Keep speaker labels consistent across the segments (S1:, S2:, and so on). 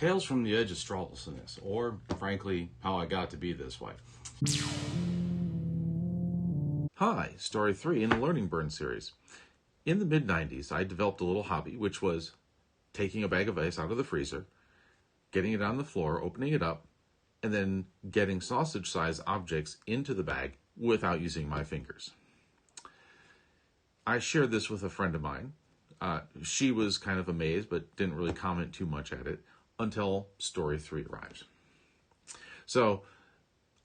S1: Tales from the Edge of Straavaldsen-ness, or, frankly, how I got to be this way. Hi, Story 3 in the Learning Burn series. In the mid-90s, I developed a little hobby, which was taking a bag of ice out of the freezer, getting it on the floor, opening it up, and then getting sausage-sized objects into the bag without using my fingers. I shared this with a friend of mine. She was kind of amazed, but didn't really comment too much at it until Story 3 arrived. So,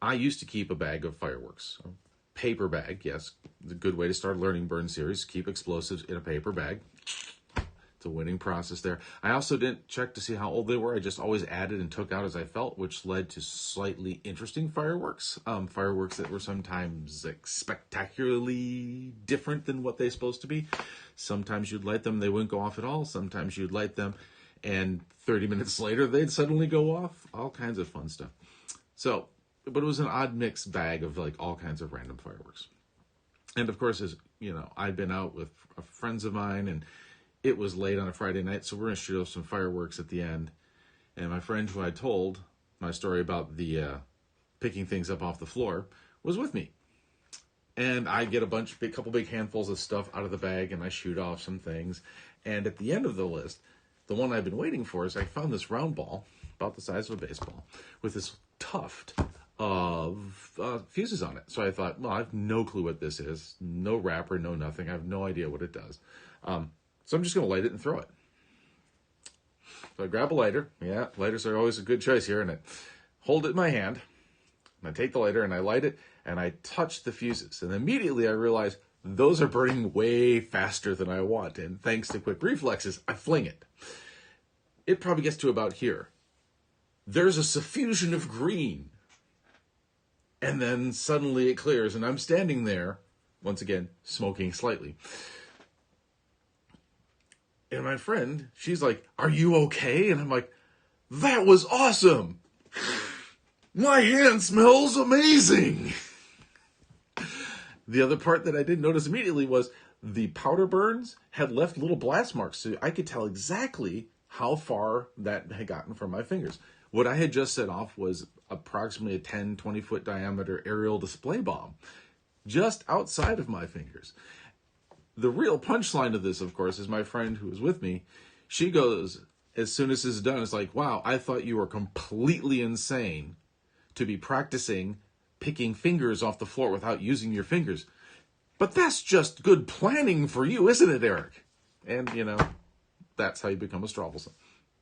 S1: I used to keep a bag of fireworks. A paper bag, yes. It's a good way to start a Learning Burn series. Keep explosives in a paper bag. It's a winning process there. I also didn't check to see how old they were. I just always added and took out as I felt, which led to slightly interesting fireworks. Fireworks that were sometimes spectacularly different than what they're supposed to be. Sometimes you'd light them, they wouldn't go off at all. Sometimes you'd light them, and 30 minutes later, they'd suddenly go off. All kinds of fun stuff. So, but it was an odd mixed bag of like all kinds of random fireworks. And of course, as you know, I'd been out with friends of mine, and it was late on a Friday night, so we're going to shoot off some fireworks at the end. And my friend who I told my story about the picking things up off the floor was with me. And I get a couple big handfuls of stuff out of the bag, and I shoot off some things. And at the end of the list, the one I've been waiting for is I found this round ball, about the size of a baseball, with this tuft of fuses on it. So I thought, well, I have no clue what this is. No wrapper, no nothing. I have no idea what it does. So I'm just going to light it and throw it. So I grab a lighter. Yeah, lighters are always a good choice here. And I hold it in my hand. And I take the lighter and I light it. And I touch the fuses. And immediately I realize those are burning way faster than I want. And thanks to quick reflexes, I fling it. It probably gets to about here. There's a suffusion of green. And then suddenly it clears. And I'm standing there, once again, smoking slightly. And my friend, she's like, "Are you okay?" And I'm like, "That was awesome. My hand smells amazing." The other part that I didn't notice immediately was the powder burns had left little blast marks, so I could tell exactly how far that had gotten from my fingers. What I had just set off was approximately a 10, 20-foot diameter aerial display bomb just outside of my fingers. The real punchline of this, of course, is my friend who was with me. She goes, as soon as this is done, it's like, "Wow, I thought you were completely insane to be practicing picking fingers off the floor without using your fingers. But that's just good planning for you, isn't it, Eric?" And, you know, that's how you become a Straavaldsen.